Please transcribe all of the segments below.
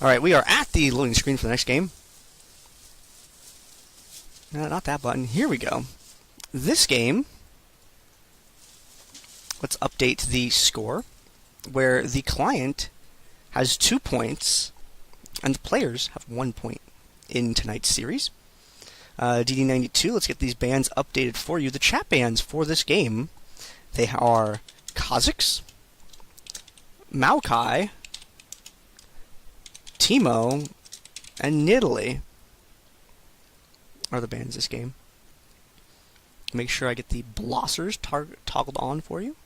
Alright, we are at the loading screen for the next game. No, not that button. Here we go. This game, let's update the score, where the client has 2 points, and the players have 1 point in tonight's series. DD92, let's get these bans updated for you. The chat bans for this game, they are Kha'Zix, Maokai, Teemo, and Nidalee are the bans this game. Make sure I get the blossers toggled on for you.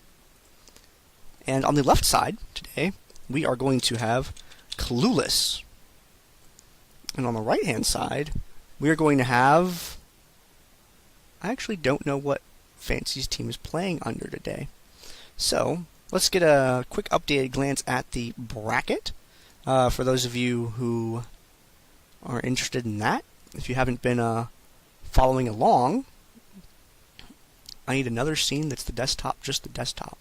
And on the left side today, we are going to have Clueless. And on the right hand side, we are going to have... I actually don't know what Fancy's team is playing under today. So, let's get a quick updated glance at the bracket. For those of you who are interested in that, if you haven't been following along, I need another scene that's the desktop, just the desktop.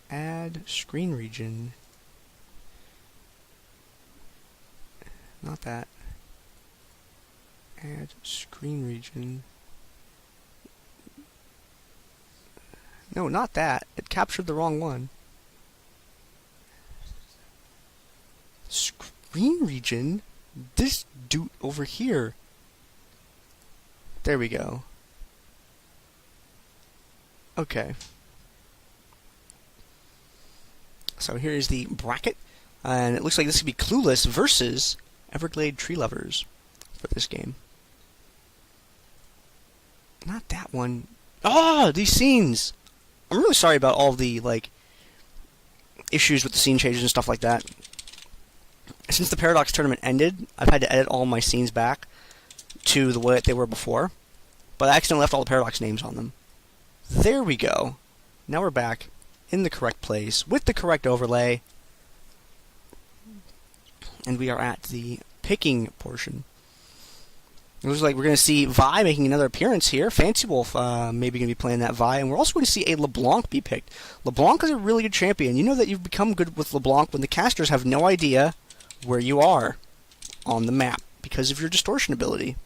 Add screen region. Not that. Add screen region. No, not that. It captured the wrong one. Screen region? This dude over here. There we go. Okay. So here is the bracket, and it looks like this could be Clueless versus Everglade Tree Lovers for this game. Not that one. Oh, these scenes! I'm really sorry about all the, issues with the scene changes and stuff like that. Since the Paradox tournament ended, I've had to edit all my scenes back to the way that they were before, but I accidentally left all the Paradox names on them. There we go. Now we're back in the correct place with the correct overlay, and we are at the picking portion. It looks like we're going to see Vi making another appearance here. Fancy Wolf maybe going to be playing that Vi, and we're also going to see a LeBlanc be picked. LeBlanc is a really good champion. You know that you've become good with LeBlanc when the casters have no idea where you are on the map because of your distortion ability.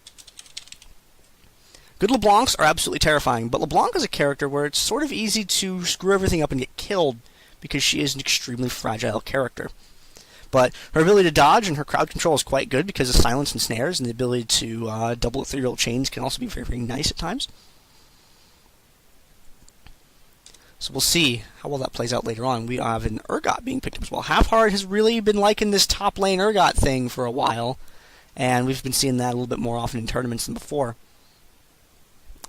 Good LeBlancs are absolutely terrifying, but LeBlanc is a character where it's sort of easy to screw everything up and get killed because she is an extremely fragile character. But her ability to dodge and her crowd control is quite good because of silence and snares, and the ability to double ethereal chains can also be very, very nice at times. So we'll see how well that plays out later on. We have an Urgot being picked up as well. Halfhard has really been liking this top lane Urgot thing for a while, and we've been seeing that a little bit more often in tournaments than before.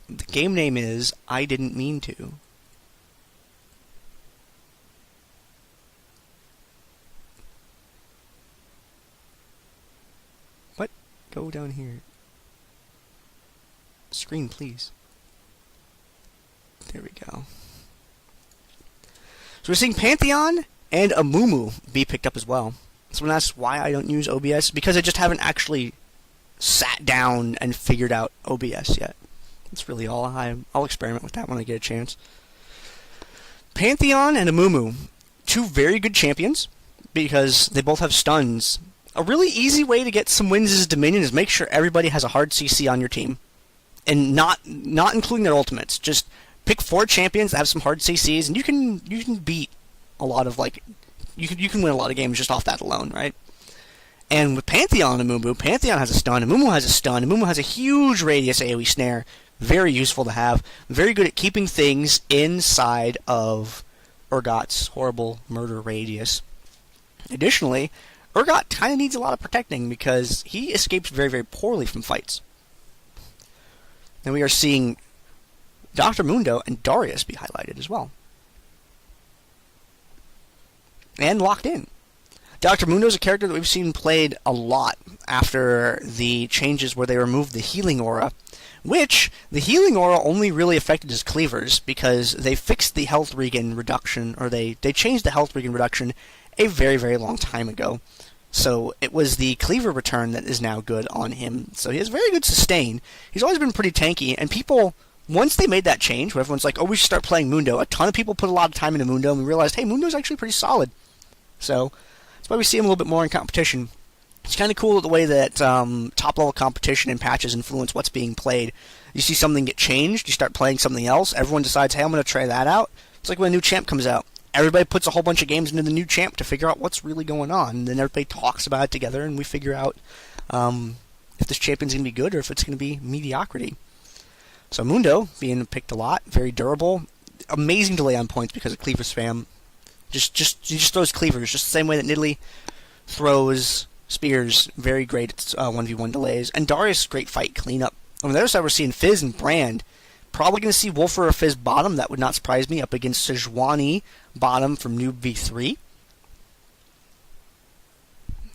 The game name is I Didn't Mean To. What? Go down here. Screen, please. There we go. So we're seeing Pantheon and Amumu be picked up as well. Someone asks why I don't use OBS. Because I just haven't actually sat down and figured out OBS yet. That's really all. I'll experiment with that when I get a chance. Pantheon and Amumu, 2 very good champions because they both have stuns. A really easy way to get some wins as Dominion is make sure everybody has a hard CC on your team. And not including their ultimates. Just pick 4 champions that have some hard CCs, and you can beat a lot of you can win a lot of games just off that alone, right? And with Pantheon and Amumu, Pantheon has a stun, Amumu has a stun, Amumu has a huge radius AoE snare, very useful to have, very good at keeping things inside of Urgot's horrible murder radius. Additionally, Urgot kind of needs a lot of protecting because he escapes very, very poorly from fights. And we are seeing Dr. Mundo and Darius be highlighted as well. And locked in. Dr. Mundo is a character that we've seen played a lot after the changes where they removed the healing aura, which the healing aura only really affected his cleavers because they fixed the health regen reduction, or they changed the health regen reduction a very, very long time ago. So it was the cleaver return that is now good on him. So he has very good sustain. He's always been pretty tanky, and people, once they made that change, where everyone's like, oh, we should start playing Mundo, a ton of people put a lot of time into Mundo, and we realized, hey, Mundo's actually pretty solid. So That's why we see him a little bit more in competition. It's kind of cool the way that top-level competition and patches influence what's being played. You see something get changed, you start playing something else, everyone decides, hey, I'm going to try that out. It's like when a new champ comes out. Everybody puts a whole bunch of games into the new champ to figure out what's really going on. And then everybody talks about it together, and we figure out if this champion's going to be good or if it's going to be mediocrity. So Mundo, being picked a lot, very durable. Amazing delay on points because of cleaver spam. He just throws cleavers, just the same way that Nidalee throws spears. Very great at 1v1 delays. And Darius, great fight cleanup. On the other side, we're seeing Fizz and Brand. Probably going to see Wolfer or Fizz bottom. That would not surprise me. Up against Sejuani bottom from Noob V3.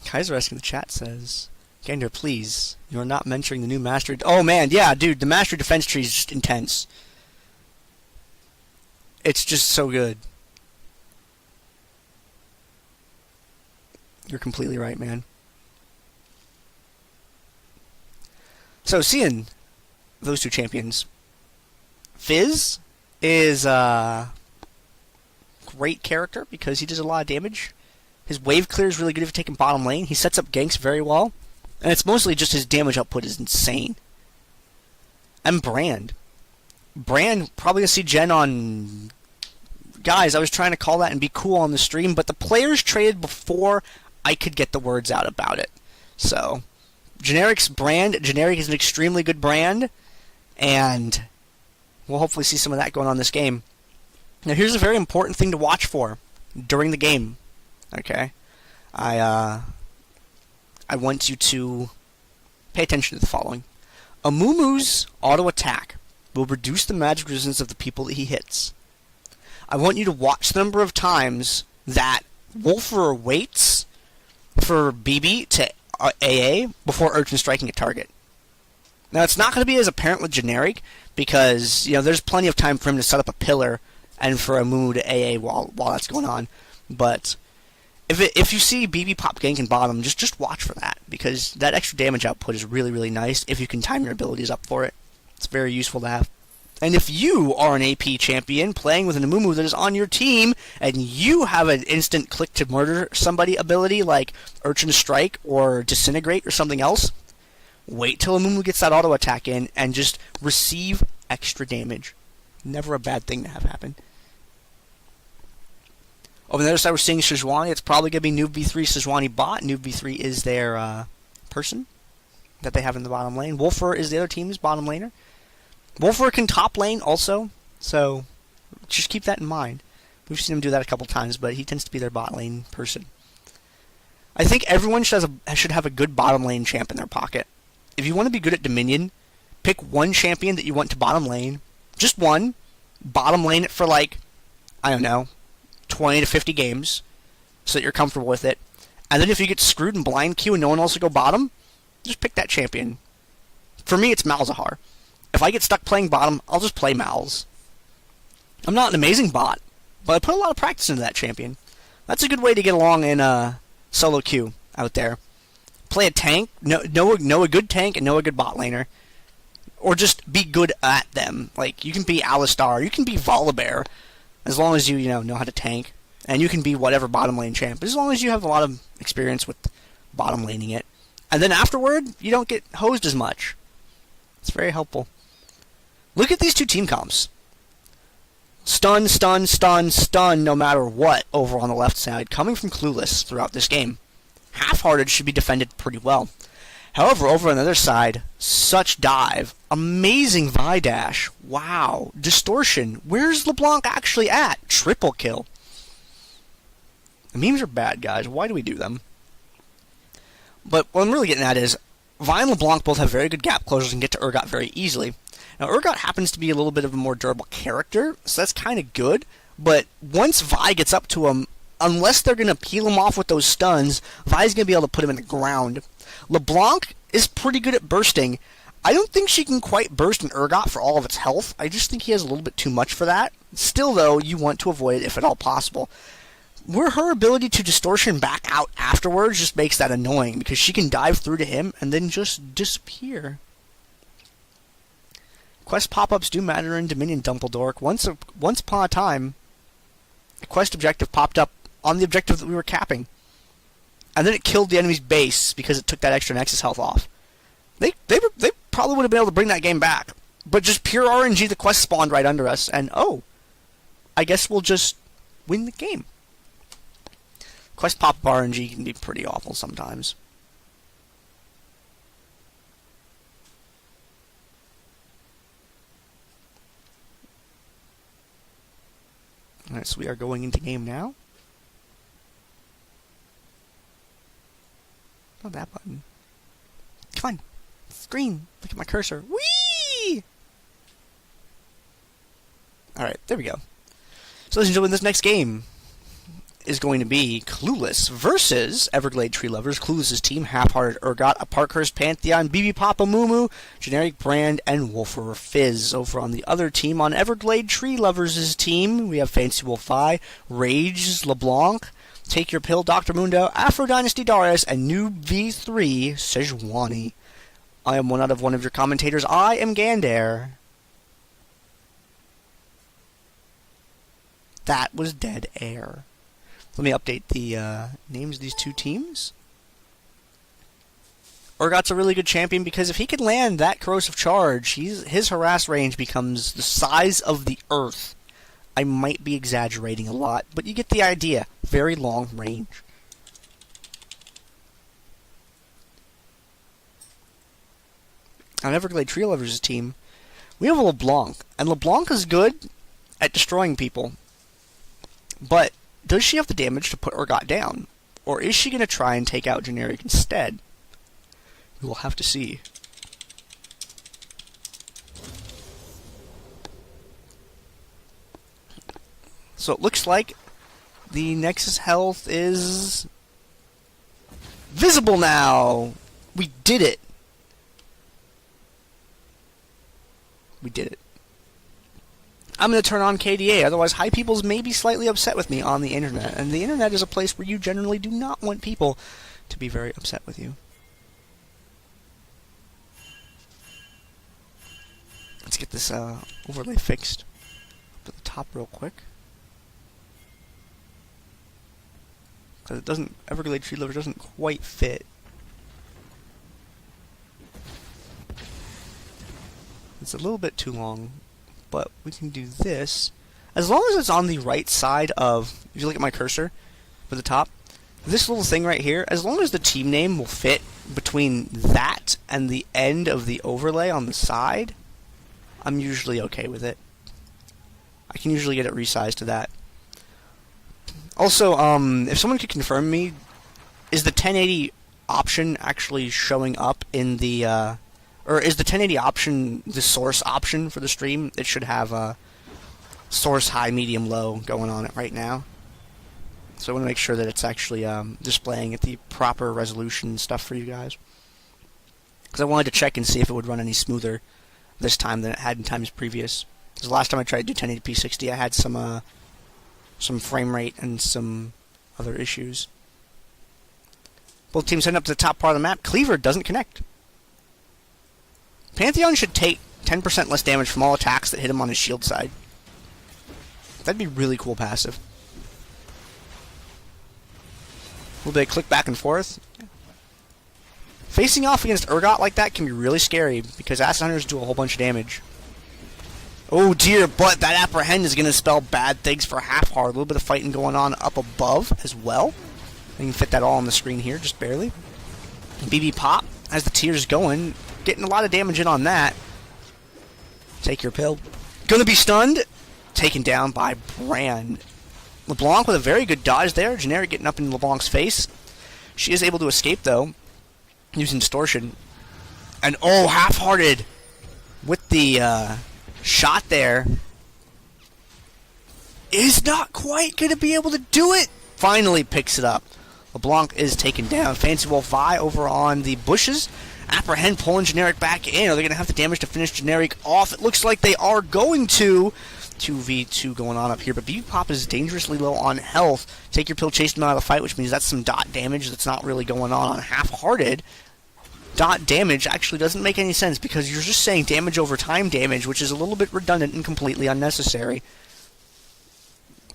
Kha'Zix in the chat says, Gandair, please. You are not mentoring the new Master. Oh, man. Yeah, dude. The Master defense tree is just intense. It's just so good. You're completely right, man. So, seeing those two champions, Fizz is a great character because he does a lot of damage. His wave clear is really good if you take him bottom lane. He sets up ganks very well. And it's mostly just his damage output is insane. And Brand. Brand, probably going to see Gen on... Guys, I was trying to call that and be cool on the stream, but the players traded before I could get the words out about it. So, Generic's Brand. Generic is an extremely good brand, and we'll hopefully see some of that going on this game. Now, here's a very important thing to watch for during the game. Okay? I want you to pay attention to the following. Amumu's auto attack will reduce the magic resistance of the people that he hits. I want you to watch the number of times that Wolfer waits for BB to AA before urgent striking a target. Now, it's not going to be as apparent with Generic because, there's plenty of time for him to set up a pillar and for Amumu to AA while that's going on. But if you see BB pop gank in bottom, just watch for that because that extra damage output is really, really nice if you can time your abilities up for it. It's very useful to have. And if you are an AP champion playing with an Amumu that is on your team, and you have an instant click to murder somebody ability like Urchin Strike or Disintegrate or something else, wait till Amumu gets that auto attack in and just receive extra damage. Never a bad thing to have happen. Over on the other side, we're seeing Sejuani. It's probably going to be Noob V3 Sejuani bot. Noob V3 is their person that they have in the bottom lane. Wolfer is the other team's bottom laner. Wolfer can top lane also, so just keep that in mind. We've seen him do that a couple times, but he tends to be their bot lane person. I think everyone should have a good bottom lane champ in their pocket. If you want to be good at Dominion, pick one champion that you want to bottom lane. Just one. Bottom lane it for 20 to 50 games, so that you're comfortable with it. And then if you get screwed in blind queue and no one else will go bottom, just pick that champion. For me, it's Malzahar. If I get stuck playing bottom, I'll just play Malz. I'm not an amazing bot, but I put a lot of practice into that champion. That's a good way to get along in solo queue out there. Play a tank, know a good tank, and know a good bot laner. Or just be good at them. Like, you can be Alistar, you can be Volibear, as long as you, know how to tank. And you can be whatever bottom lane champ, as long as you have a lot of experience with bottom laning it. And then afterward, you don't get hosed as much. It's very helpful. Look at these two team comps. Stun, stun, stun, stun, no matter what, over on the left side, coming from Clueless throughout this game. Half-Hearted should be defended pretty well. However, over on the other side, such dive. Amazing Vi dash. Wow. Distortion. Where's LeBlanc actually at? Triple kill. The memes are bad, guys. Why do we do them? But what I'm really getting at is, Vi and LeBlanc both have very good gap closures and get to Urgot very easily. Now, Urgot happens to be a little bit of a more durable character, so that's kind of good. But once Vi gets up to him, unless they're going to peel him off with those stuns, Vi's going to be able to put him in the ground. LeBlanc is pretty good at bursting. I don't think she can quite burst an Urgot for all of its health. I just think he has a little bit too much for that. Still, though, you want to avoid it if at all possible. Where her ability to distortion back out afterwards just makes that annoying, because she can dive through to him and then just disappear. Quest pop-ups do matter in Dominion, Dumpledork. Once upon a time, a quest objective popped up on the objective that we were capping. and then it killed the enemy's base because it took that extra Nexus health off. They probably would have been able to bring that game back. But just pure RNG, the quest spawned right under us, and oh, I guess we'll just win the game. Quest pop RNG can be pretty awful sometimes. Alright, so we are going into game now. Not that button. Come on. Screen. Look at my cursor. Whee! Alright, there we go. So, ladies and gentlemen, this next game is going to be Clueless versus Everglade Tree Lovers. Clueless' team, Half-Hearted Urgot, a Parkhurst Pantheon, Fizz+Brand, Generic Brand, and Wolfer Fizz. Over on the other team, on Everglade Tree Lovers' team, we have Fancy Wolf Vi, Vi+LeBlanc, Take Your Pill, Dr. Mundo, Afro Dynasty Darius, and Noob V3, Sejuani. I am one out of one of your commentators. I am Gandair. That was dead air. Let me update the names of these two teams. Urgot's a really good champion because if he can land that corrosive charge, his harass range becomes the size of the earth. I might be exaggerating a lot, but you get the idea. Very long range. On Everglade Tree Lovers' team, we have LeBlanc, and LeBlanc is good at destroying people. But does she have the damage to put Urgot down? Or is she going to try and take out Generic instead? We will have to see. So it looks like the Nexus health is visible now! We did it! We did it. I'm going to turn on KDA, otherwise high peoples may be slightly upset with me on the internet. And the internet is a place where you generally do not want people to be very upset with you. Let's get this overlay fixed up at the top real quick. Because it doesn't, Everglade Tree Lover doesn't quite fit. It's a little bit too long. But we can do this. As long as it's on the right side of, if you look at my cursor at the top, this little thing right here, as long as the team name will fit between that and the end of the overlay on the side, I'm usually okay with it. I can usually get it resized to that. Also, if someone could confirm me, is the 1080 option actually showing up in the, or is the 1080 option the source option for the stream? It should have source high, medium, low going on it right now. So I want to make sure that it's actually displaying at the proper resolution stuff for you guys. Because I wanted to check and see if it would run any smoother this time than it had in times previous. Because the last time I tried to do 1080p 60, I had some frame rate and some other issues. Both teams heading up to the top part of the map. Cleaver doesn't connect. Pantheon should take 10% less damage from all attacks that hit him on his shield side. That'd be really cool passive. Will they click back and forth? Facing off against Urgot like that can be really scary because Acid Hunters do a whole bunch of damage. Oh dear, but that Apprehend is going to spell bad things for Half-Hearted. A little bit of fighting going on up above as well. You can fit that all on the screen here, just barely. BB Pop has the tears going. Getting a lot of damage in on that. Take Your Pill. Gonna be stunned. Taken down by Brand. LeBlanc with a very good dodge there. Generic getting up in LeBlanc's face. She is able to escape, though, using Distortion. And, oh, Half-Hearted with the shot there. Is not quite going to be able to do it. Finally picks it up. LeBlanc is taken down. Fancy Wolf Vi over on the bushes. Apprehend pulling Generic back in. Are they going to have the damage to finish Generic off? It looks like they are going to. 2v2 going on up here, but BB Pop is dangerously low on health. Take Your Pill chased him out of the fight, which means that's some dot damage that's not really going on Half-Hearted. Dot damage actually doesn't make any sense because you're just saying damage over time damage, which is a little bit redundant and completely unnecessary.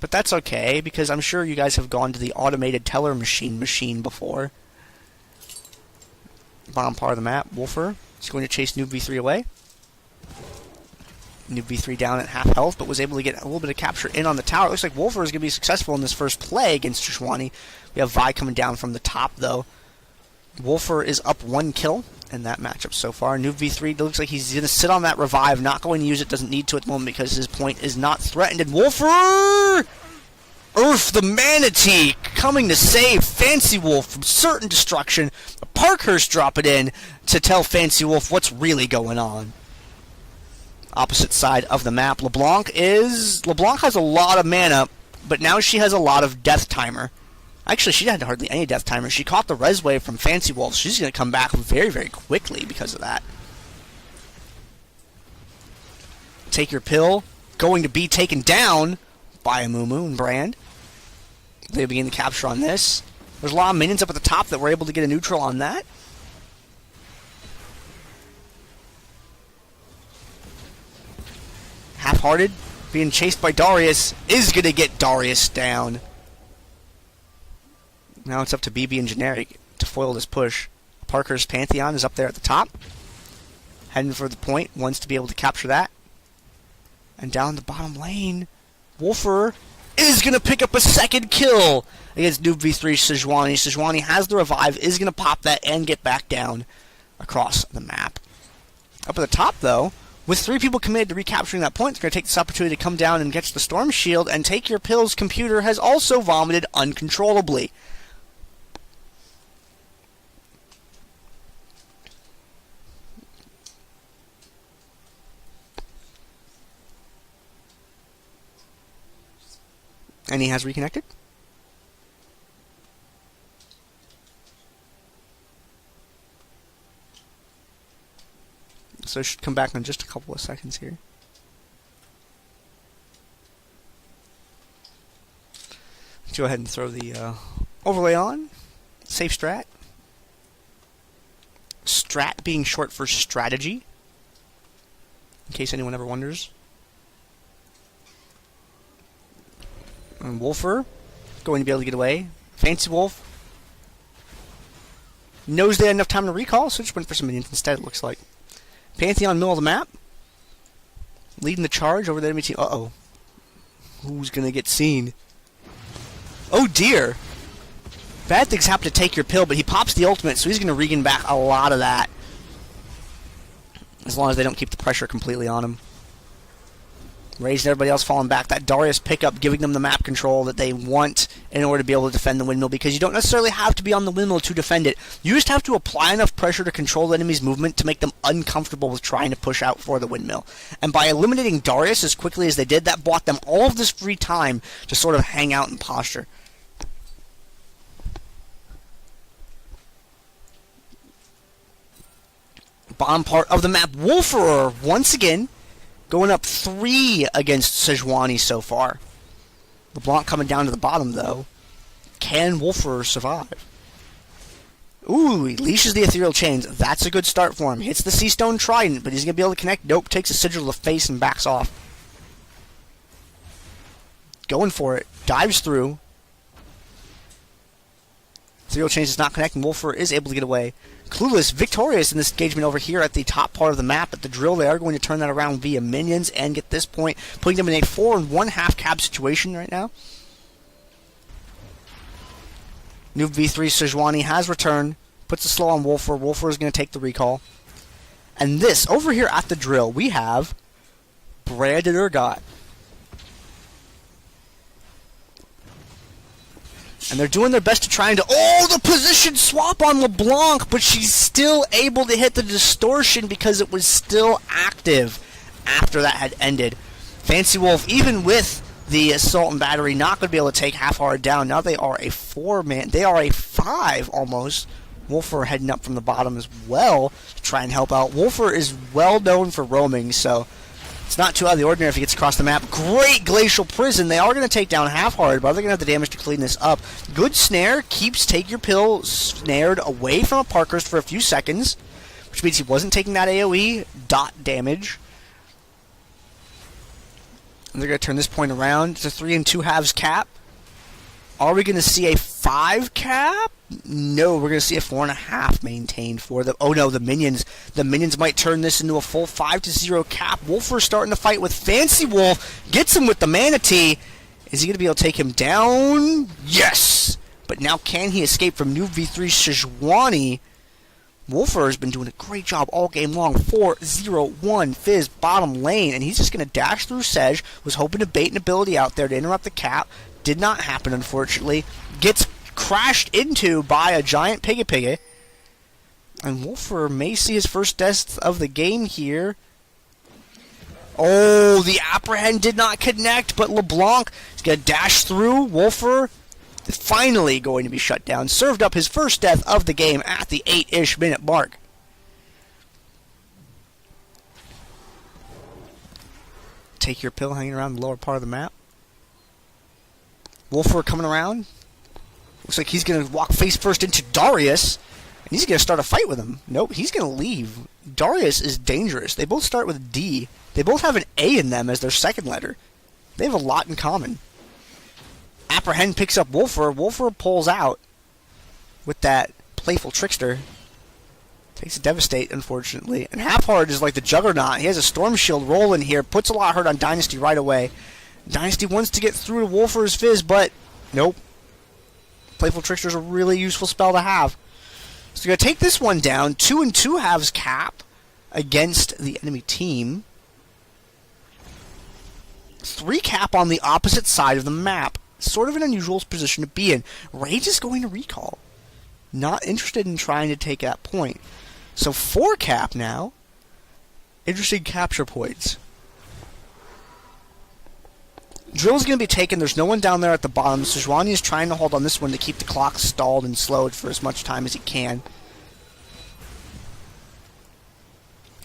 But that's okay, because I'm sure you guys have gone to the automated teller machine before. Bottom part of the map, Wolfer is going to chase Noob V3 away. Noob V3 down at half health, but was able to get a little bit of capture in on the tower. It looks like Wolfer is going to be successful in this first play against Sejuani. We have Vi coming down from the top, though. Wolfer is up 1 kill in that matchup so far. Noob V3 looks like he's going to sit on that revive, not going to use it, doesn't need to at the moment because his point is not threatened. And Wolfer! Earth the Manatee coming to save Fancy Wolf from certain destruction. Parkhurst drop it in to tell Fancy Wolf what's really going on. Opposite side of the map, LeBlanc has a lot of mana, but now she has a lot of death timer. Actually, she had hardly any death timer. She caught the res wave from Fancy Wolf. She's going to come back very, very quickly because of that. Take your pill. Going to be taken down by Amumu and Brand. They begin the capture on this. There's a lot of minions up at the top that were able to get a neutral on that. Half-hearted, being chased by Darius, is going to get Darius down. Now it's up to BB and Generic to foil this push. Parker's Pantheon is up there at the top. Heading for the point, wants to be able to capture that. And down the bottom lane, Wolfer is going to pick up a second kill against Noob V3 Sejuani. Sejuani has the revive, is going to pop that and get back down across the map. Up at the top, though, with 3 people committed to recapturing that point, they're going to take this opportunity to come down and catch the Storm Shield, and Take Your Pills computer has also vomited uncontrollably. And he has reconnected. So it should come back in just a couple of seconds here. Let's go ahead and throw the overlay on. Safe strat. Strat being short for strategy, in case anyone ever wonders. And Wolfer going to be able to get away. Fancy Wolf knows they had enough time to recall, so just went for some minions instead, it looks like. Pantheon, middle of the map. Leading the charge over the enemy team. Uh-oh. Who's going to get seen? Oh, dear. Bad things happen to Take Your Pill, but he pops the ultimate, so he's going to regain back a lot of that. As long as they don't keep the pressure completely on him. Raised everybody else falling back. That Darius pickup giving them the map control that they want in order to be able to defend the windmill, because you don't necessarily have to be on the windmill to defend it. You just have to apply enough pressure to control the enemy's movement to make them uncomfortable with trying to push out for the windmill. And by eliminating Darius as quickly as they did, that bought them all of this free time to sort of hang out and posture. Bottom part of the map, Wolfer once again going up 3 against Sejuani so far. LeBlanc coming down to the bottom, though. Can Wolfer survive? Ooh, he leashes the Ethereal Chains. That's a good start for him. Hits the Sea Stone Trident, but he's going to be able to connect. Nope, takes a Sigil to the face and backs off. Going for it. Dives through. Ethereal Chains is not connecting. Wolfer is able to get away. Clueless victorious in this engagement over here at the top part of the map. At the drill, they are going to turn that around via minions and get this point, putting them in a 4 1/2 cap situation right now. Noob V3 Sejuani has returned, puts a slow on Wolfer. Wolfer is going to take the recall. And this, over here at the drill, we have Brand and Urgot. And they're doing their best to try and the position swap on LeBlanc, but she's still able to hit the distortion because it was still active after that had ended. Fancy Wolf, even with the assault and battery, not going to be able to take half-hard down. Now they are a 4-man. They are a 5 almost. Wolfer heading up from the bottom as well to try and help out. Wolfer is well known for roaming, so it's not too out of the ordinary if he gets across the map. Great Glacial Prison. They are going to take down half-hard, but they're going to have the damage to clean this up. Good snare. Keeps Take Your Pill snared away from a Parkhurst for a few seconds, which means he wasn't taking that AoE dot damage. They're going to turn this point around. It's a 3 and 2 halves cap. Are we going to see a 5 cap? No, we're going to see a 4.5 maintained for the... Oh no, the minions. The minions might turn this into a full 5-0 cap. Wolfer starting to fight with Fancy Wolf. Gets him with the Manatee. Is he going to be able to take him down? Yes! But now can he escape from new V3 Sejuani? Wolfer has been doing a great job all game long. 4-0-1 Fizz bottom lane. And he's just going to dash through Sej. Was hoping to bait an ability out there to interrupt the cap. Did not happen, unfortunately. Gets crashed into by a giant Piggy. And Wolfer may see his first death of the game here. Oh, the apprehend did not connect, but LeBlanc is going to dash through. Wolfer finally going to be shut down. Served up his first death of the game at the 8-ish minute mark. Take your pill hanging around the lower part of the map. Wolfer coming around. Looks like he's going to walk face first into Darius. And he's going to start a fight with him. Nope, he's going to leave. Darius is dangerous. They both start with D. They both have an A in them as their second letter. They have a lot in common. Apprehend picks up Wolfer. Wolfer pulls out with that playful trickster. Takes a devastate, unfortunately. And Half-Heart is like the juggernaut. He has a storm shield rolling here. Puts a lot of hurt on Dynasty right away. Dynasty wants to get through to Wolfer's Fizz, but nope. Playful Trickster is a really useful spell to have. So you're going to take this one down. 2 and 2 halves cap against the enemy team. 3 cap on the opposite side of the map. Sort of an unusual position to be in. Rage is going to recall. Not interested in trying to take that point. So 4 cap now. Interesting capture points. Drill's going to be taken. There's no one down there at the bottom. Sejuani is trying to hold on this one to keep the clock stalled and slowed for as much time as he can.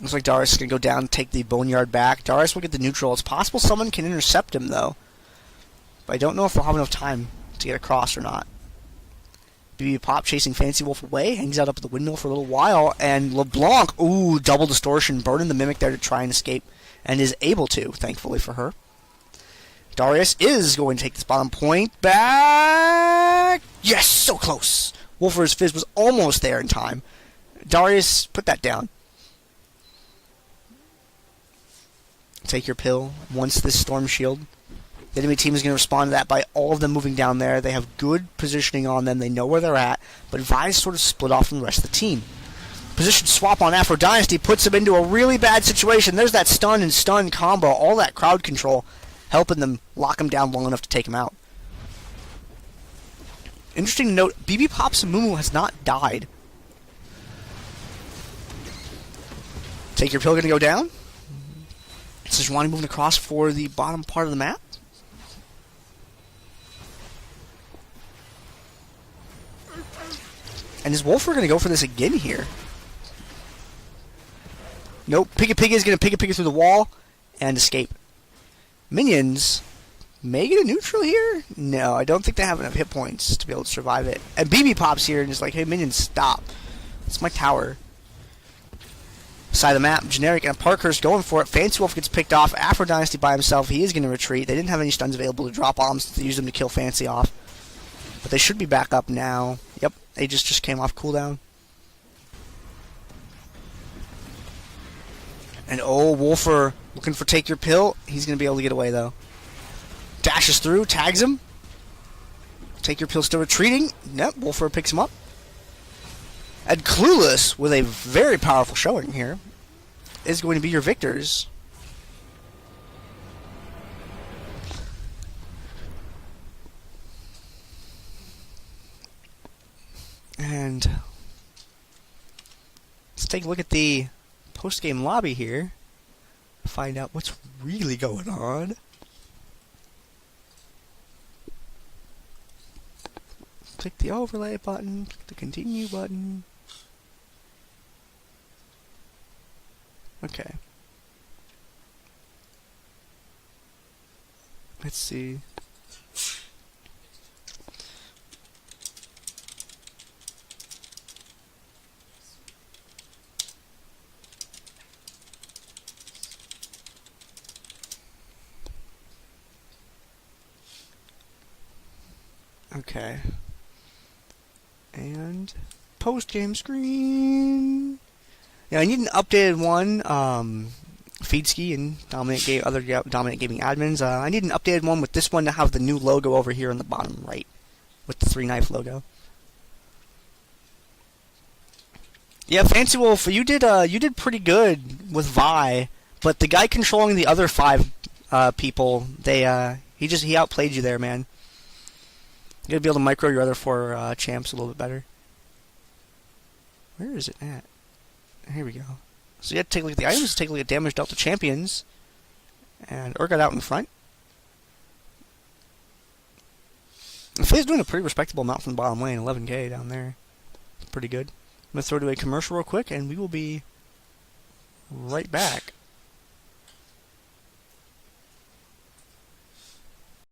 Looks like Darius is going to go down and take the Boneyard back. Darius will get the neutral. It's possible someone can intercept him, though. But I don't know if they'll have enough time to get across or not. BB Pop chasing Fancy Wolf away. Hangs out up at the windmill for a little while. And LeBlanc, ooh, double distortion. Burning the Mimic there to try and escape. And is able to, thankfully for her. Darius is going to take this bottom point back. Yes, so close. Wolfer's Fizz was almost there in time. Darius, put that down. Take your pill once this storm shield. The enemy team is going to respond to that by all of them moving down there. They have good positioning on them. They know where they're at. But Vi sort of split off from the rest of the team. Position swap on Afro Dynasty puts them into a really bad situation. There's that stun and stun combo. All that crowd control helping them lock him down long enough to take him out. Interesting to note, Vi+LeBlanc has not died. Take your pill going to go down. Sejuani moving across for the bottom part of the map. And is Wolfer going to go for this again here? Nope. Piggy is going to Piggy through the wall and escape. Minions may get a neutral here? No, I don't think they have enough hit points to be able to survive it. And BB pops here and is like, hey, minions, stop. It's my tower. Side of the map, Generic and Parkhurst going for it. Fancy Wolf gets picked off. Afro Dynasty by himself. He is going to retreat. They didn't have any stuns available to drop bombs to use them to kill Fancy off. But they should be back up now. Yep, Aegis just came off cooldown. And oh, Wolfer looking for take your pill. He's going to be able to get away, though. Dashes through, tags him. Take your pill still retreating. Nope, Wolfer picks him up. And Clueless, with a very powerful showing here, is going to be your victors. And let's take a look at the post-game lobby here to find out what's really going on. Click the overlay button, click the continue button. Okay. Let's see. Okay. And post-game screen. Yeah, I need an updated one. Feedski and other Dominate Gaming admins. I need an updated one with this one to have the new logo over here on the bottom right, with the 3-knife logo. Yeah, Fancy Wolf, you did pretty good with Vi, but the guy controlling the other 5 people, he outplayed you there, man. You gotta be able to micro your other 4 champs a little bit better. Where is it at? Here we go. So you have to take a look at the items, take a look at damage dealt to champions. And Urgot out in front. Fizz doing a pretty respectable amount from the bottom lane, 11k down there. Pretty good. I'm going to throw to a commercial real quick, and we will be right back.